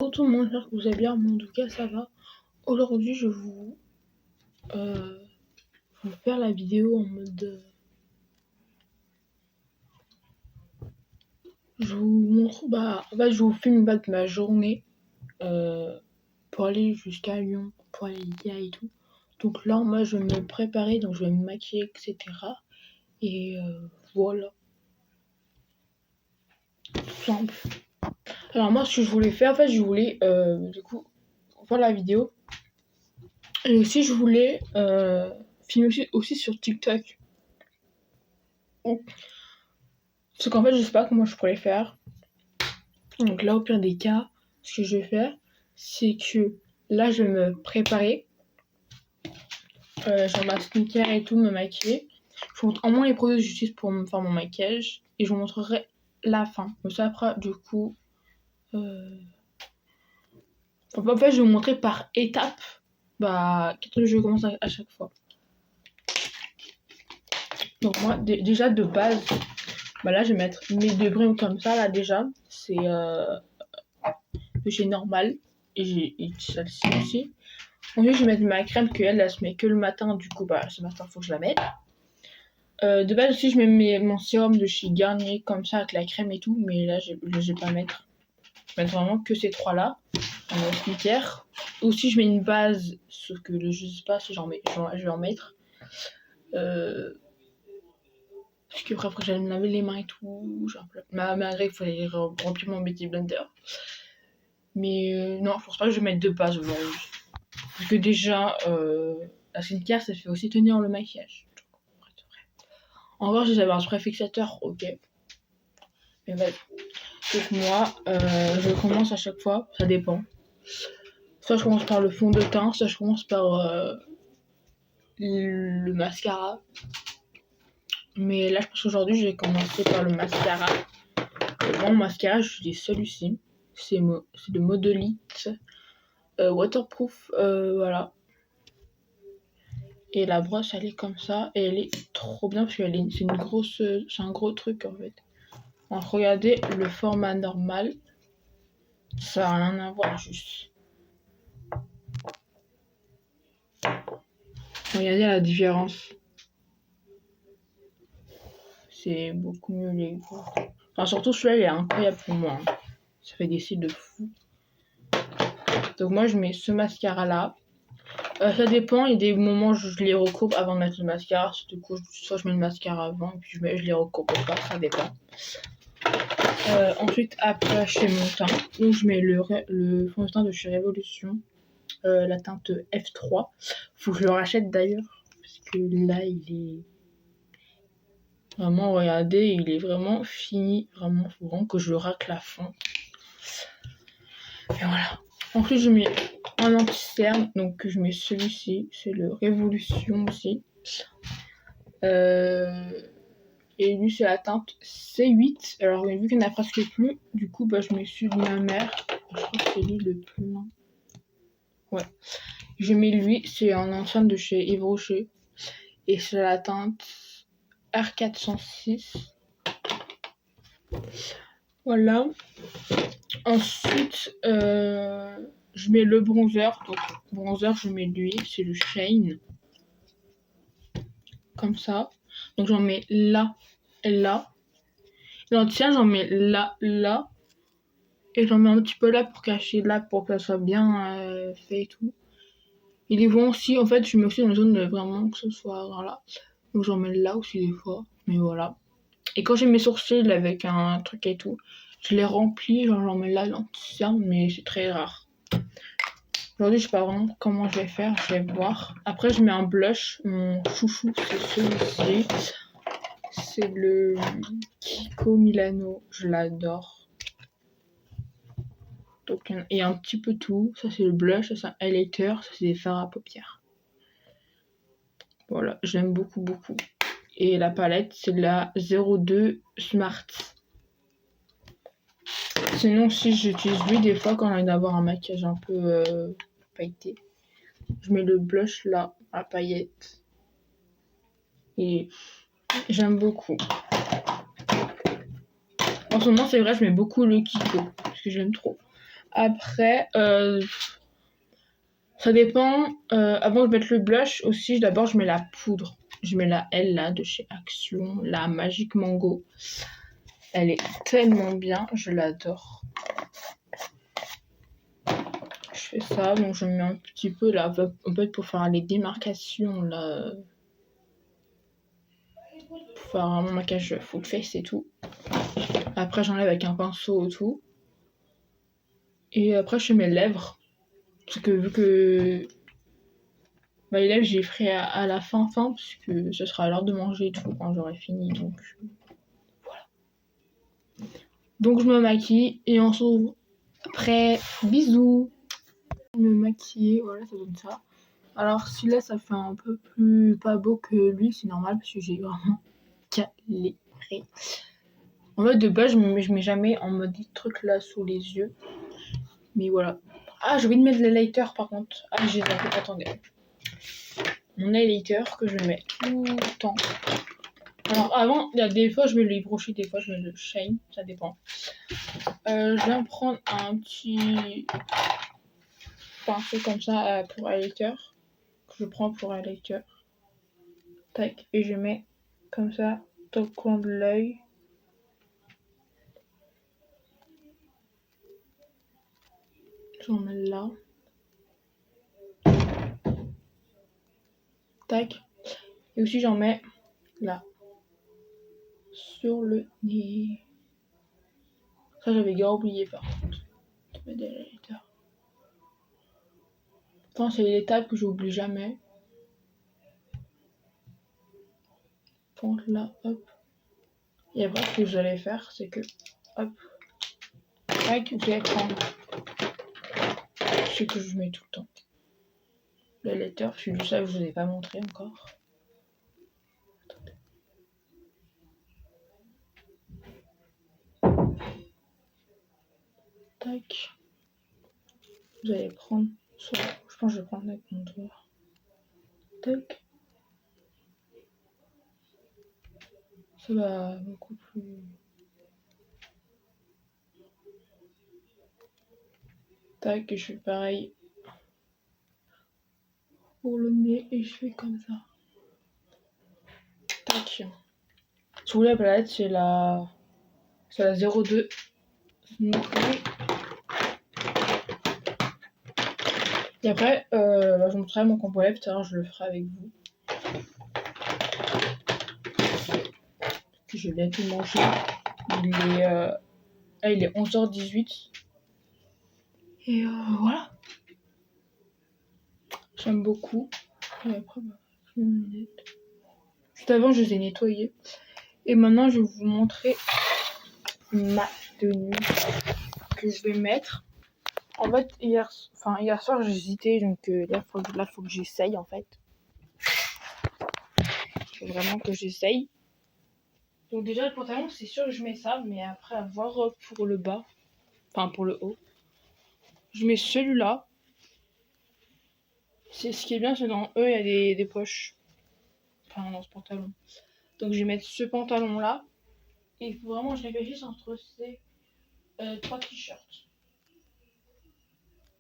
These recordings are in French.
Bonjour tout le monde, j'espère que vous allez bien. Moi, en tout cas, ça va. Aujourd'hui, je vais faire la vidéo en mode. Je vous montre. En fait, je vous filme de ma journée pour aller jusqu'à Lyon, pour aller à Ikea et tout. Donc là, moi, je vais me préparer, donc je vais me maquiller, etc. Et voilà. Tout simple. Alors, moi, ce que je voulais faire, en fait, je voulais du coup faire la vidéo. Et aussi, je voulais filmer aussi sur TikTok. Parce qu'en fait, je sais pas comment je pourrais faire. Donc là, au pire des cas, ce que je vais faire, c'est que là, je vais me préparer. Genre ma skincare et tout, me maquiller. Je vous montre au moins les produits que j'utilise pour me faire mon maquillage. Et je vous montrerai la fin. Donc ça, après, du coup... En fait, je vais vous montrer par étapes. Qu'est-ce que je commence à chaque fois. Donc moi, déjà de base... là, je vais mettre mes 2 brins comme ça, là, déjà. C'est de chez Normal. Et j'ai celle-ci aussi. Ensuite, je vais mettre ma crème elle se met que le matin. Du coup, ce matin, faut que je la mette. De base aussi, je mets mon sérum de chez Garnier comme ça, avec la crème et tout. Mais là, je vais pas mettre. Je vais mettre vraiment que ces 3-là. Mon skincare. Aussi, je mets une base. Sauf que je sais pas si j'en mets. Je vais en mettre. Parce que après j'allais me laver les mains et tout. Malgré qu'il fallait remplir mon Beauty Blender. Mais non, je pense pas que je vais mettre de base aujourd'hui. Parce que déjà, la skincare, ça fait aussi tenir le maquillage. Encore, si j'avais un spray fixateur, ok. Mais bref. Donc moi, je commence à chaque fois, ça dépend. Soit je commence par le fond de teint, soit je commence par le mascara. Mais là, je pense qu'aujourd'hui, je vais commencer par le mascara. Mon mascara, j'utilise celui-ci. C'est de Modélite Waterproof. Voilà. Et la brosse, elle est comme ça. Et elle est trop bien parce que c'est un gros truc en fait. Alors, regardez le format normal. Ça n'a rien à voir juste. Regardez la différence. C'est beaucoup mieux les gros. Enfin, surtout celui-là, il est incroyable pour moi. Ça fait des cils de fou. Donc moi, je mets ce mascara-là. Ça dépend, il y a des moments où je les recourbe avant de mettre le mascara. Du coup, soit je mets le mascara avant et puis je les recourbe pas, ça dépend. Ensuite, après, je fais mon teint. Donc, je mets le fond de teint de chez Révolution, la teinte F3. Faut que je le rachète d'ailleurs, parce que là, il est vraiment, regardez, il est vraiment fini. Vraiment, faut vraiment que je le racle à fond. Et voilà. Ensuite, je mets un anti-cerne, donc je mets celui-ci, c'est le Révolution aussi. Et lui, c'est la teinte C8. Alors, vu qu'il n'y en a presque plus, du coup, je mets celui de ma mère. Je crois que c'est lui le plein. Ouais. Je mets lui, c'est un ancien de chez Yves Rocher. Et c'est la teinte R406. Voilà. Ensuite, je mets le bronzer. Donc, bronzer, je mets lui, c'est le Shane. Comme ça. Donc, j'en mets là et là. L'entière, j'en mets là, là. Et j'en mets un petit peu là pour cacher là, pour que ça soit bien fait et tout. Et les vont aussi, en fait, je mets aussi dans la zone vraiment que ce soit là. Donc j'en mets là aussi des fois. Mais voilà. Et quand j'ai mes sourcils avec un truc et tout, je les remplis, genre j'en mets là l'anti-cerne, mais c'est très rare. Aujourd'hui, je sais pas vraiment comment je vais faire, je vais voir. Après, je mets un blush. Mon chouchou, c'est celui-ci. C'est le Kiko Milano. Je l'adore. Donc, et un petit peu tout. Ça, c'est le blush. Ça, c'est un highlighter. Ça, c'est des fards à paupières. Voilà, j'aime beaucoup, beaucoup. Et la palette, c'est la 02 Smart. Sinon, si j'utilise lui, des fois, quand on a envie d'avoir un maquillage un peu pailleté, je mets le blush là, à paillettes. Et j'aime beaucoup. En ce moment, c'est vrai, je mets beaucoup le Kiko, parce que j'aime trop. Après, ça dépend. Avant de mettre le blush aussi, d'abord je mets la poudre. Je mets la L là de chez Action, la Magic Mango. Elle est tellement bien, je l'adore. Je fais ça, donc je mets un petit peu là, en fait pour faire les démarcations là. Pour faire un maquillage full face et tout. Après j'enlève avec un pinceau et tout. Et après je fais mes lèvres. Parce que vu que les lèvres j'ai ferai à la fin, parce que ce sera à l'heure de manger et tout quand j'aurai fini. Donc voilà. Donc je me maquille et on se retrouve après. Bisous. Me maquiller, voilà, ça donne ça. Alors celui-là ça fait un peu plus pas beau que lui, c'est normal parce que j'ai vraiment galéré. En fait de base je mets jamais en mode des trucs là sous les yeux. Mais voilà. Ah j'ai oublié de mettre le highlighter par contre. Ah j'ai zappé, attendez. Mon highlighter que je mets tout le temps. Alors avant, il y a des fois je mets le lip broché, des fois je mets le shine, ça dépend. Je viens prendre un petit pinceau comme ça pour highlighter. Que je prends pour highlighter. Tac, et je mets comme ça dans le coin de l'œil. J'en mets là. Tac. Et aussi j'en mets là. Sur le nez. Ça j'avais bien oublié par contre. De mettre des highlighters. Enfin, c'est l'étape que j'oublie jamais. Donc là, hop. Et après ce que vous allez faire, c'est que hop. Tac, vous allez prendre ce que je mets tout le temps. Le highlighter, celui-là je vous ai pas montré encore. Tac. Vous allez prendre ça. Je pense que je vais prendre avec mon doigt. Tac. Ça va beaucoup plus. Tac, et je fais pareil pour le nez et je fais comme ça. Tac. Sous la palette, c'est la 02. Et après, je vous montrerai mon combo lèvres, tout à l'heure je le ferai avec vous. Je viens tout manger. Il est 11h18. Et voilà. J'aime beaucoup. Et après, juste avant, je les ai nettoyés. Et maintenant, je vais vous montrer ma tenue que je vais mettre. En fait, hier soir, j'hésitais. Donc là, faut que j'essaye en fait. Il faut vraiment que j'essaye. Donc déjà, le pantalon, c'est sûr que je mets ça. Mais après, à voir pour le bas. Enfin, pour le haut. Je mets celui-là. C'est ce qui est bien, c'est dans eux, il y a des poches. Enfin, dans ce pantalon. Donc, je vais mettre ce pantalon-là. Et il faut vraiment que je réfléchisse entre ces 3 t-shirts.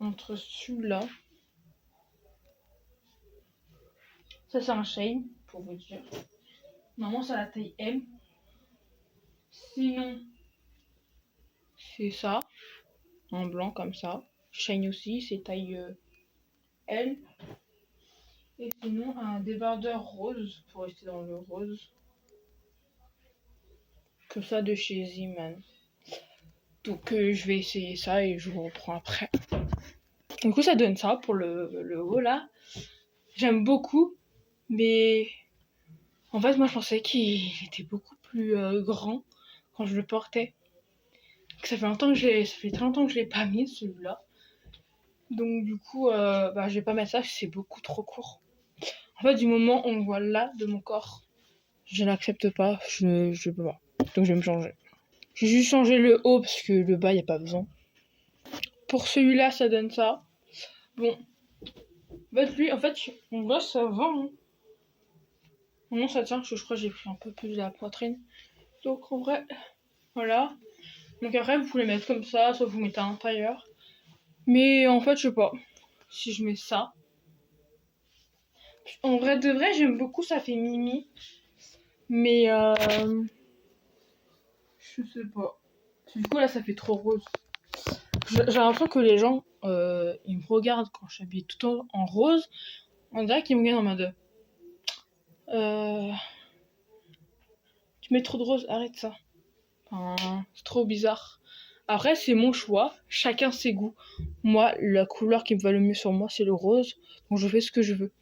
Entre celui-là. Ça, c'est un shame, pour vous dire. Normalement, c'est la taille M. Sinon, c'est ça. En blanc, comme ça. Shine aussi, c'est taille L. Et sinon, un débardeur rose, pour rester dans le rose. Comme ça, de chez Z-Man. Donc, je vais essayer ça et je vous reprends après. Du coup, ça donne ça pour le haut, là. J'aime beaucoup, mais en fait, moi, je pensais qu'il était beaucoup plus grand quand je le portais. Ça fait très longtemps que je l'ai pas mis, celui-là. Donc, du coup, je vais pas mettre ça, c'est beaucoup trop court. En fait, du moment où on me voit là de mon corps, je n'accepte pas, je peux pas. Donc, je vais me changer. J'ai juste changé le haut parce que le bas, il n'y a pas besoin. Pour celui-là, ça donne ça. Bon. Lui, en fait, on voit, ça va. Hein. Non, ça tient, parce que je crois que j'ai pris un peu plus de la poitrine. Donc, en vrai, voilà. Donc après, vous pouvez le mettre comme ça, soit vous mettez à l'intérieur. Mais en fait, je sais pas. Si je mets ça. En vrai de vrai, j'aime beaucoup, ça fait Mimi. Mais je sais pas. Du coup, là, ça fait trop rose. J'ai l'impression que les gens, ils me regardent quand je suis habillée tout en rose. On dirait qu'ils me regardent en mode... tu mets trop de rose, arrête ça. Enfin, c'est trop bizarre. Après, c'est mon choix. Chacun ses goûts. Moi, la couleur qui me va le mieux sur moi, c'est le rose. Donc, je fais ce que je veux.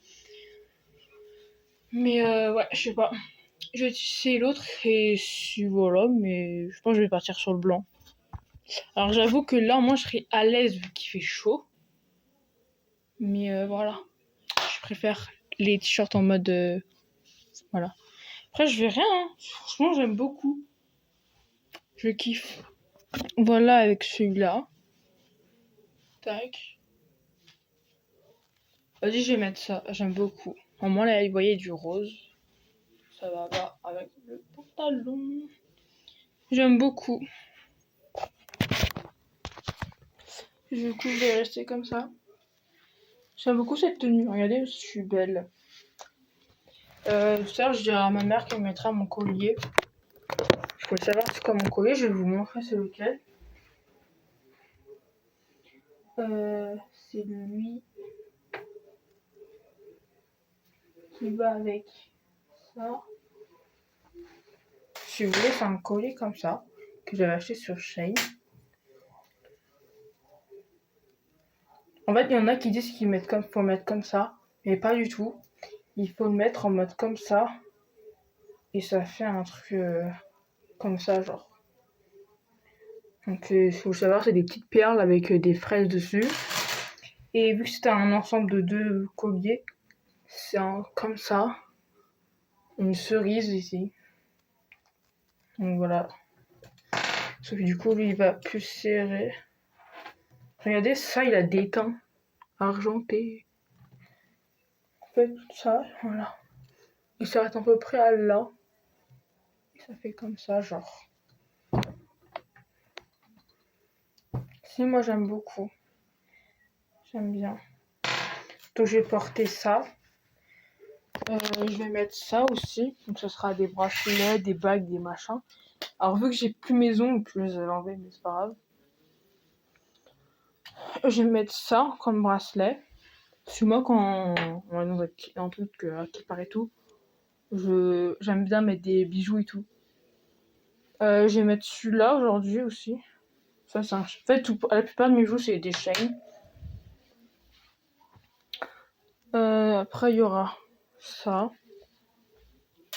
Mais ouais, je sais pas. Je vais essayer l'autre et si voilà, mais je pense que je vais partir sur le blanc. Alors j'avoue que là, moi, je serais à l'aise vu qu'il fait chaud. Mais voilà. Je préfère les t-shirts en mode... voilà. Après, je verrai, hein. Franchement, j'aime beaucoup. Je kiffe. Voilà avec celui-là. Tac. Vas-y, je vais mettre ça. J'aime beaucoup. Au moins, là, vous voyez du rose. Ça va avec le pantalon. J'aime beaucoup. Du coup, je vais rester comme ça. J'aime beaucoup cette tenue. Regardez, je suis belle. Tout à l'heure, je dirais à ma mère qu'elle mettra mon collier. Je voulais savoir c'est quoi mon collier. Je vais vous montrer c'est lequel. C'est lui qui va avec ça. Si vous voulez, c'est un collier comme ça que j'avais acheté sur Shein. En fait, il y en a qui disent qu'il faut mettre comme ça, mais pas du tout. Il faut le mettre en mode comme ça et ça fait un truc comme ça, genre. Donc, il faut savoir, c'est des petites perles avec des fraises dessus. Et vu que c'est un ensemble de 2 colliers, c'est comme ça, une cerise ici. Donc voilà. Sauf que du coup, lui, il va plus serrer. Regardez, ça, il a des teints argentés. En fait, ça, voilà. Il s'arrête à peu près à là. Et ça fait comme ça, genre. Si, moi, j'aime beaucoup. J'aime bien. Donc, je vais porter ça. Je vais mettre ça aussi. Donc, ce sera des bracelets, des bagues, des machins. Alors, vu que j'ai plus mes ongles, je les ai enlevés, mais c'est pas grave. Je vais mettre ça comme bracelet. Parce que moi, quand on est dans un truc qui paraît tout, j'aime bien mettre des bijoux et tout. Je vais mettre celui-là aujourd'hui aussi. Ça, c'est en fait, la plupart de mes bijoux, c'est des chaînes. Après, il y aura ça.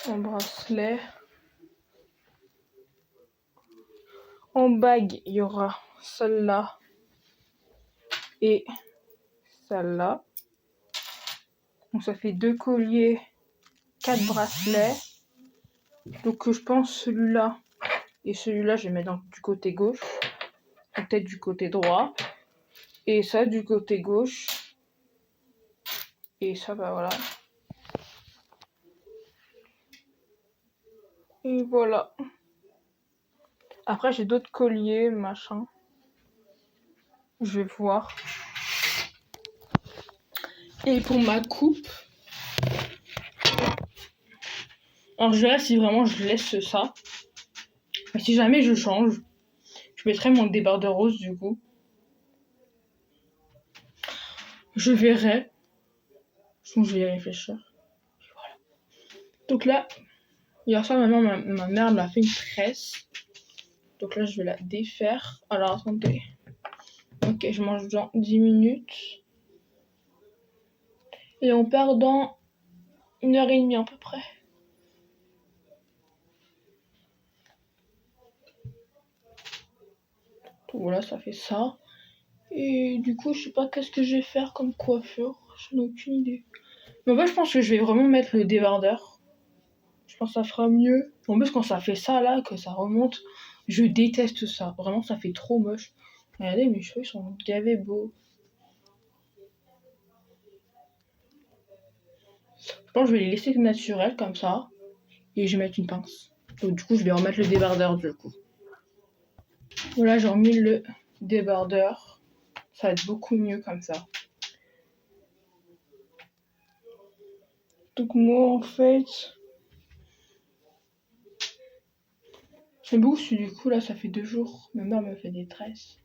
En bracelet. En bague, il y aura celle-là. Et celle-là. Donc, ça fait 2 colliers, 4 bracelets. Donc, je pense celui-là et celui-là, je vais mettre du côté gauche. Peut-être du côté droit. Et ça, du côté gauche. Et ça, bah voilà. Et voilà. Après, j'ai d'autres colliers, machin. Je vais voir. Et pour ma coupe, alors je verrai si vraiment je laisse ça. Mais si jamais je change, je mettrai mon débardeur rose du coup. Je verrai. Sinon, je vais y réfléchir. Voilà. Donc là, hier soir, ma mère m'a fait une tresse. Donc là, je vais la défaire. Alors, attendez. Ok, je mange dans 10 minutes. Et on part dans 1h30 à peu près. Donc voilà, ça fait ça. Et du coup, je sais pas qu'est-ce que je vais faire comme coiffure. Je n'ai aucune idée. Mais en fait, je pense que je vais vraiment mettre le débardeur. Je pense que ça fera mieux. En plus, quand ça fait ça là, que ça remonte, je déteste ça. Vraiment, ça fait trop moche. Regardez, mes cheveux sont gavés beaux. Je pense que je vais les laisser naturels comme ça. Et je vais mettre une pince. Donc du coup, je vais remettre le débardeur du coup. Voilà, j'ai remis le débardeur. Ça va être beaucoup mieux comme ça. Donc moi en fait, j'aime beaucoup celui du coup là, ça fait 2 jours. Ma mère me fait des tresses.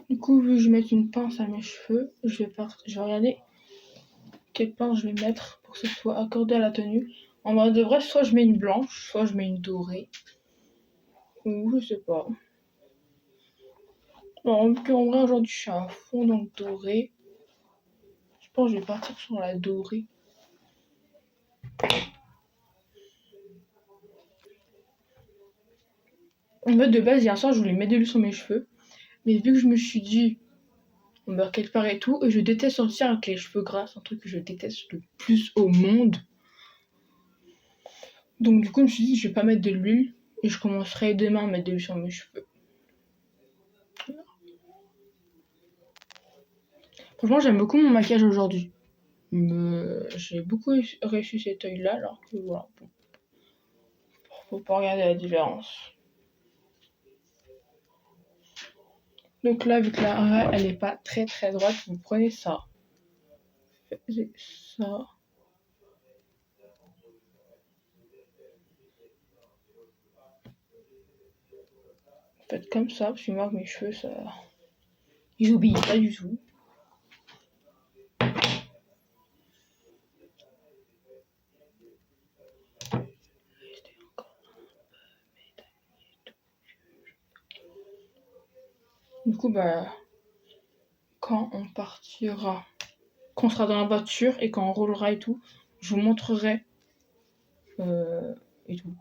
Du coup, vu que je mets une pince à mes cheveux, je vais regarder quelle pince je vais mettre pour que ce soit accordé à la tenue. En vrai de vrai, soit je mets une blanche, soit je mets une dorée. Ou je sais pas. Bon, en vrai, aujourd'hui, je suis à fond dans le doré. Je pense que je vais partir sur la dorée. En fait, de base, hier soir, je voulais mettre de l'huile sur mes cheveux. Mais vu que je me suis dit, quelque part et tout, et je déteste sortir avec les cheveux gras, c'est un truc que je déteste le plus au monde. Donc du coup, je me suis dit, je vais pas mettre de l'huile, et je commencerai demain à mettre de l'huile sur mes cheveux. Franchement, j'aime beaucoup mon maquillage aujourd'hui. J'ai beaucoup réussi cet œil-là, alors que voilà, bon. Faut pas regarder la différence. Donc là, vu que la raie, elle est pas très très droite, vous prenez ça. Faites ça. Faites comme ça, parce que moi, mes cheveux, ça... ils obéissent pas du tout. Du coup, bah, quand on partira, quand on sera dans la voiture et quand on roulera et tout, je vous montrerai et tout.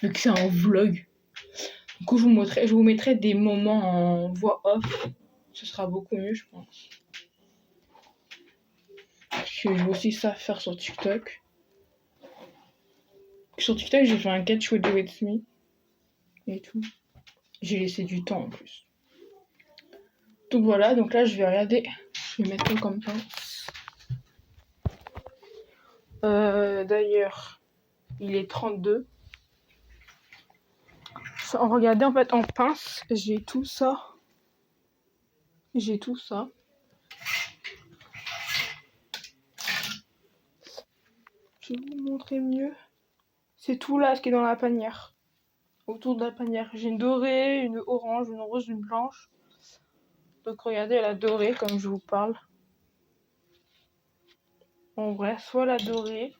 Vu que c'est un vlog. Du coup, je vous mettrai des moments en voix off. Ce sera beaucoup mieux, je pense. Parce que je vais aussi ça faire sur TikTok. Sur TikTok, j'ai fait un Get Ready With Me. Et tout. J'ai laissé du temps en plus. Donc voilà, donc là, je vais regarder. Je vais mettre comme ça. D'ailleurs, il est 32. Regardez, en fait, en pince, j'ai tout ça. J'ai tout ça. Je vais vous montrer mieux. C'est tout là, ce qui est dans la panière. Autour de la panière. J'ai une dorée, une orange, une rose, une blanche. Donc regardez la dorée, comme je vous parle. En vrai, soit la dorée.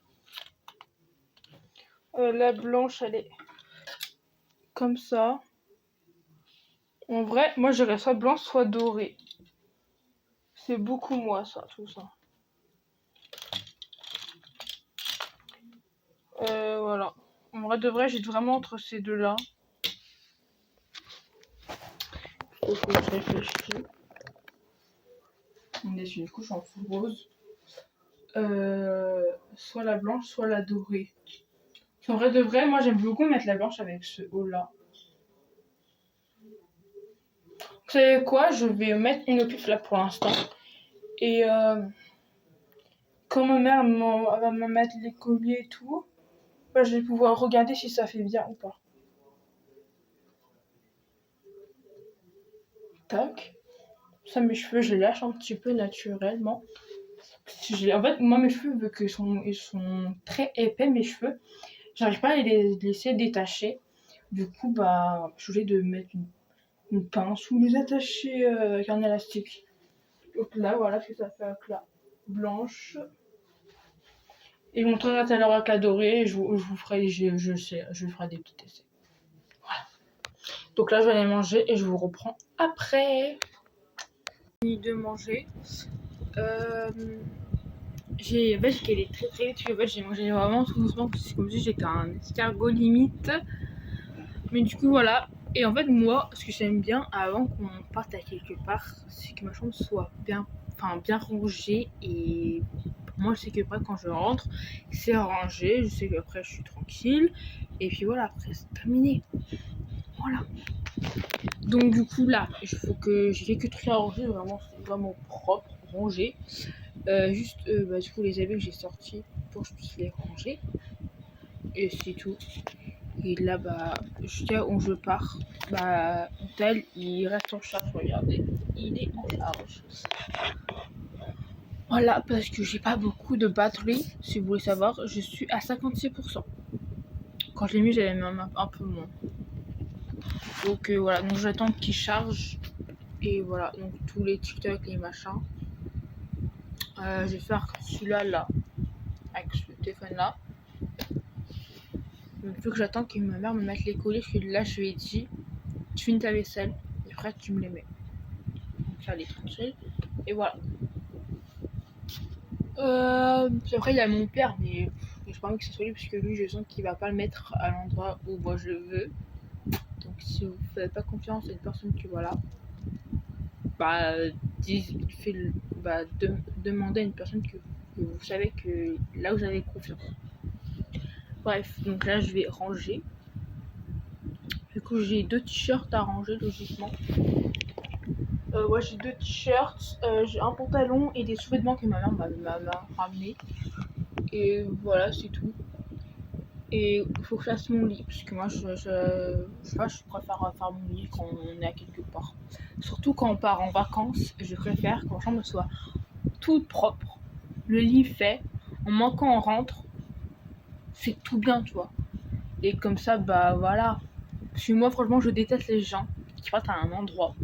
La blanche, elle est comme ça. En vrai, moi j'irais soit blanche, soit dorée. C'est beaucoup moi, ça, tout ça. Voilà. En vrai de vrai, j'étais vraiment entre ces deux-là. Faut que je réfléchisse. Du coup, je suis en full rose. Soit la blanche, soit la dorée. En vrai de vrai, moi j'aime beaucoup mettre la blanche avec ce haut-là. Vous savez quoi? Je vais mettre une au pif là pour l'instant. Et quand ma mère va me mettre les colliers et tout, bah, je vais pouvoir regarder si ça fait bien ou pas. Tac. Ça, mes cheveux, je les lâche un petit peu naturellement. En fait, moi, mes cheveux, vu qu'ils sont très épais, mes cheveux, j'arrive pas à les laisser détacher. Du coup, bah, je suis obligée de mettre une pince ou les attacher avec un élastique. Donc là, voilà ce que ça fait avec la blanche. Et je vous montrerai tout à l'heure avec la dorée. Je vous ferai, je ferai des petits essais. Voilà. Donc là, je vais aller manger et je vous reprends après. De manger. J'ai qu'elle est très très vite. En fait, j'ai mangé vraiment tout doucement. C'est comme si j'étais un escargot limite. Mais du coup, voilà. Et en fait, moi, ce que j'aime bien avant qu'on parte à quelque part, c'est que ma chambre soit bien rangée. Et pour moi, je sais que après, quand je rentre, c'est rangé. Je sais qu'après, je suis tranquille. Et puis voilà, après, c'est terminé. Voilà. Donc, du coup, là, il faut que j'ai quelques trucs à ranger. Vraiment, c'est vraiment propre, rangé. Du coup les habits que j'ai sortis pour que je puisse les ranger. Et c'est tout. Et là, jusqu'à où je pars, mon tel, il reste en charge, regardez. Il est en charge. Voilà, parce que j'ai pas beaucoup de batterie, si vous voulez savoir. Je suis à 56%. Quand je l'ai mis, j'avais même un peu moins. Donc voilà, donc j'attends qu'il charge. Et voilà, donc tous les TikTok, les machins. Je vais faire celui-là, là, avec ce téléphone-là. Donc il faut que j'attends que ma mère me mette les colis. Parce que là, je lui ai dit, tu finis ta vaisselle, et après tu me les mets. Donc ça, elle est tranquille. Et voilà. Puis après, il y a mon père, mais j'ai pas envie que ce soit lui, parce que lui, je sens qu'il va pas le mettre à l'endroit où moi je le veux. Donc si vous faites pas confiance à une personne que voilà, demandez à une personne que vous savez que là vous avez confiance. Bref, donc là je vais ranger. Du coup j'ai 2 t-shirts à ranger logiquement. Ouais, j'ai 2 t-shirts, j'ai un pantalon et des sous-vêtements que ma mère m'a ramené. Et voilà, c'est tout. Et il faut que je fasse mon lit, parce que moi je préfère faire mon lit quand on est à quelque part. Surtout quand on part en vacances, je préfère que ma chambre soit toute propre, le lit fait, en manquant on rentre, c'est tout bien, tu vois. Et comme ça, voilà. Parce que moi franchement je déteste les gens qui partent à un endroit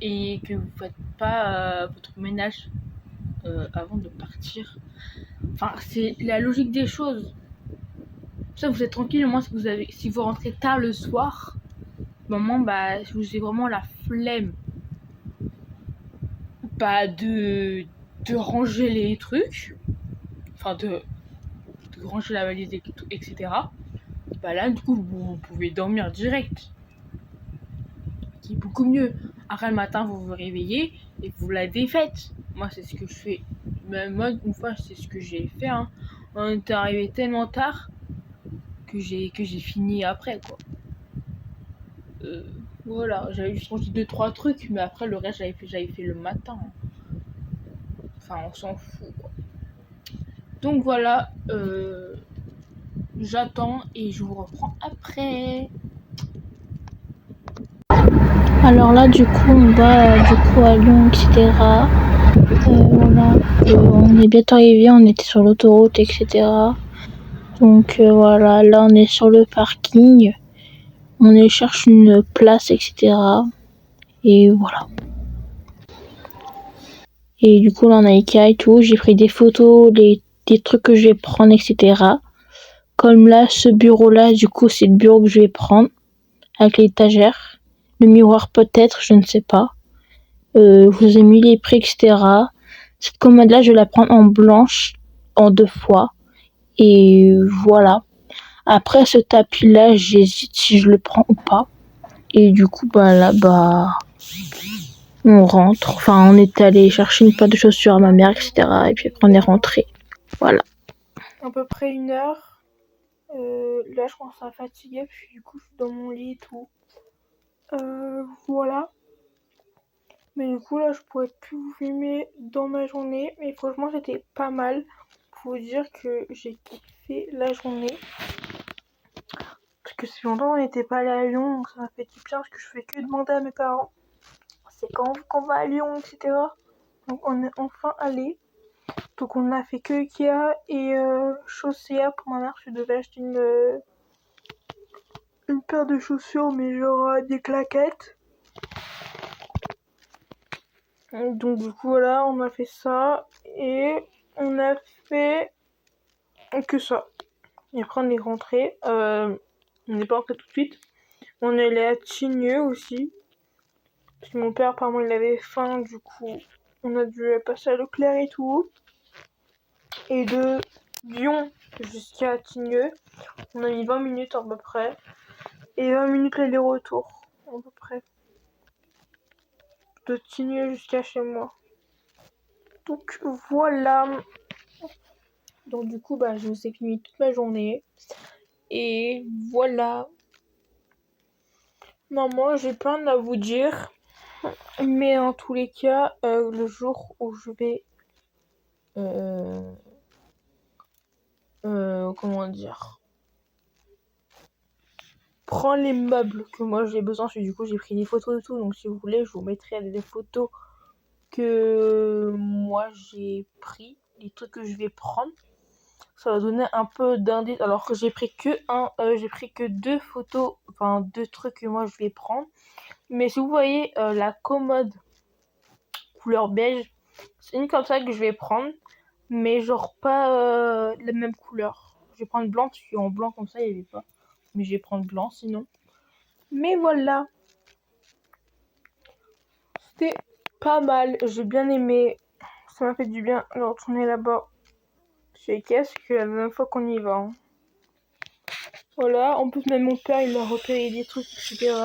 et que vous faites pas votre ménage avant de partir. Enfin, c'est la logique des choses. Ça, vous êtes tranquille, au moins si vous rentrez tard le soir, moment, j'ai vraiment la flemme de ranger les trucs, enfin de ranger la valise, etc. Là, du coup, vous pouvez dormir direct, qui est beaucoup mieux. Après, le matin, vous vous réveillez et vous la défaites. Moi, c'est ce que je fais. Même moi, une fois, c'est ce que j'ai fait. Hein. On était arrivé tellement tard que j'ai fini après, quoi. Voilà, j'avais juste rangé 2-3 trucs, mais après le reste j'avais fait le matin. Enfin, on s'en fout, quoi. Donc voilà, j'attends et je vous reprends après. Alors là, du coup, on va à Lyon, etc. Voilà, on est bientôt arrivé, on était sur l'autoroute, etc. Donc voilà, là on est sur le parking, on cherche une place, etc. Et voilà. Et du coup là on a Ikea et tout, j'ai pris des photos, des trucs que je vais prendre, etc. Comme là, ce bureau-là, du coup c'est le bureau que je vais prendre, avec l'étagère. Le miroir peut-être, je ne sais pas. Je vous ai mis les prix, etc. Cette commode-là, je vais la prendre en blanche, en 2 fois. Et voilà. Après, ce tapis-là, j'hésite si je le prends ou pas. Et du coup, on rentre. Enfin, on est allé chercher une paire de chaussures à ma mère, etc. Et puis après, on est rentré. Voilà. À peu près 1 heure. Là, je commence à fatiguer, puis du coup, je suis dans mon lit et tout. Voilà. Mais du coup, là, je pourrais plus vous filmer dans ma journée. Mais franchement, c'était pas mal. Pour vous dire que j'ai kiffé la journée. Parce que c'est longtemps on n'était pas allé à Lyon, donc ça m'a fait du bien parce que je fais que demander à mes parents. C'est quand on va à Lyon, etc. Donc on est enfin allé. Donc on a fait que Ikea et Chaussea pour ma mère. Je devais acheter une paire de chaussures, mais genre des claquettes. Donc du coup voilà, on a fait ça et on a fait que ça. Et après on est rentré. On n'est pas rentré tout de suite. On est allé à Tignes aussi. Parce que mon père apparemment il avait faim, du coup on a dû passer à Leclerc et tout. Et de Lyon jusqu'à Tignes, on a mis 20 minutes à peu près. Et 20 minutes l'aller-retour à peu près. De Tignes jusqu'à chez moi. Donc voilà. Donc du coup je vous ai filmé toute ma journée. Et voilà. Maman, j'ai plein à vous dire. Mais en tous les cas, le jour où je vais comment dire, prend les meubles que moi j'ai besoin, parce que du coup j'ai pris des photos et tout, donc si vous voulez je vous mettrai des photos que moi j'ai pris, les trucs que je vais prendre. Ça va donner un peu d'indice, alors que j'ai pris que deux photos, enfin deux trucs que moi je vais prendre. Mais si vous voyez la commode couleur beige, c'est une comme ça que je vais prendre, mais genre pas la même couleur. Je vais prendre blanc, parce qu'en blanc comme ça il n'y avait pas, mais je vais prendre blanc sinon. Mais voilà, c'était pas mal, j'ai bien aimé, ça m'a fait du bien de retourner là-bas chez Caisse, que la même fois qu'on y va. Hein. Voilà, en plus même mon père il m'a repéré des trucs, etc.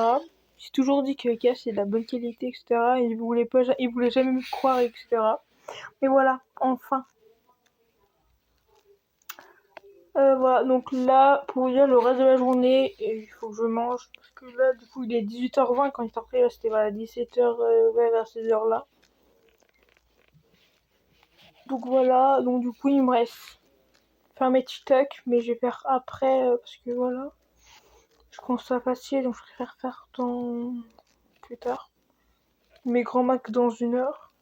J'ai toujours dit que Caisse c'est de la bonne qualité, etc. Il voulait jamais me croire, etc. Mais voilà, enfin. Voilà, donc là, pour vous dire le reste de la journée, il faut que je mange, parce que là, du coup, il est 18h20, quand il est rentré, là, c'était voilà, 17h, ouais, vers ces heures-là. Donc voilà, donc du coup, il me reste faire mes TikTok, mais je vais faire après, parce que voilà, je commence à fatiguer, donc je préfère faire dans plus tard. Mes grands max dans 1 heure.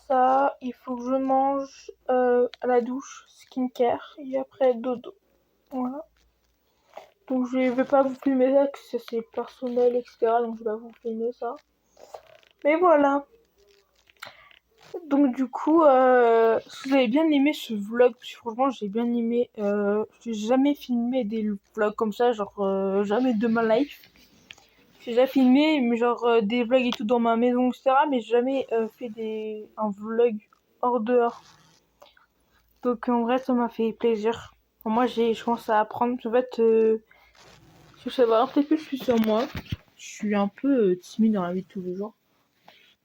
Ça, il faut que je mange à la douche, skincare, et après dodo. Voilà. Donc je vais pas vous filmer ça, que ça c'est personnel, etc. Donc je vais pas vous filmer ça. Mais voilà. Donc du coup, si vous avez bien aimé ce vlog, parce que franchement j'ai bien aimé. J'ai jamais filmé des vlogs comme ça, genre jamais de ma life. J'ai déjà filmé, mais genre des vlogs et tout dans ma maison, etc. Mais j'ai jamais fait un vlog hors dehors. Donc en vrai, ça m'a fait plaisir. Moi, je commence à apprendre. En fait, je sais pas, peut-être que je suis sur moi. Je suis un peu timide dans la vie de tous les jours.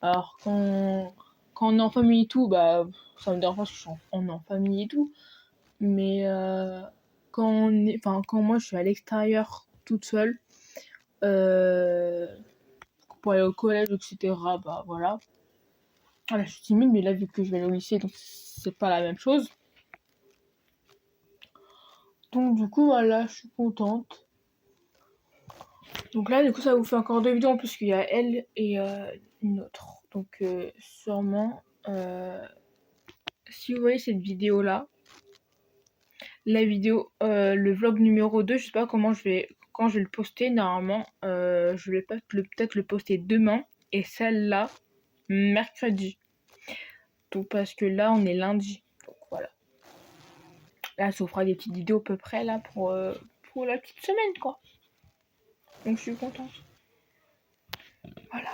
Alors quand on est en famille et tout, bah ça me dérange pas parce que on est en famille et tout. Mais quand moi je suis à l'extérieur toute seule, pour aller au collège, etc. Bah voilà. Voilà, je suis timide, mais là vu que je vais aller au lycée, donc c'est pas la même chose. Donc du coup voilà, je suis contente. Donc là du coup ça vous fait encore 2 vidéos en plus qu'il y a elle et une autre. Donc sûrement si vous voyez cette vidéo là, la vidéo, le vlog numéro 2, je sais pas quand je vais le poster, normalement je vais peut-être le poster demain et celle-là mercredi. Donc parce que là on est lundi. Donc voilà. Là ça vous fera des petites vidéos à peu près là pour la petite semaine quoi. Donc je suis contente. Voilà.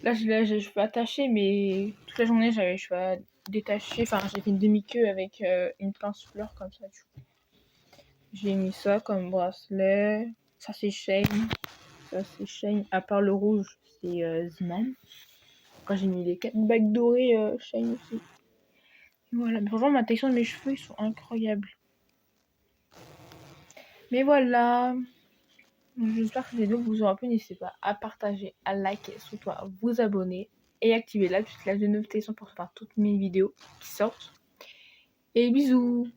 Là je vais attacher mais toute la journée je vais détacher. Enfin j'ai fait une demi-queue avec une pince fleur comme ça du coup. J'ai mis ça comme bracelet. Ça c'est Shane. Ça c'est Shane. À part le rouge, c'est Zman. Après j'ai mis les 4 bagues dorées Shane aussi. Et voilà. Mais franchement ma texture de mes cheveux ils sont incroyables. Mais voilà. J'espère que cette vidéo vous aura plu. N'hésitez pas à partager, à liker, surtout à vous abonner et activer la petite cloche de notification pour recevoir toutes mes vidéos qui sortent. Et bisous.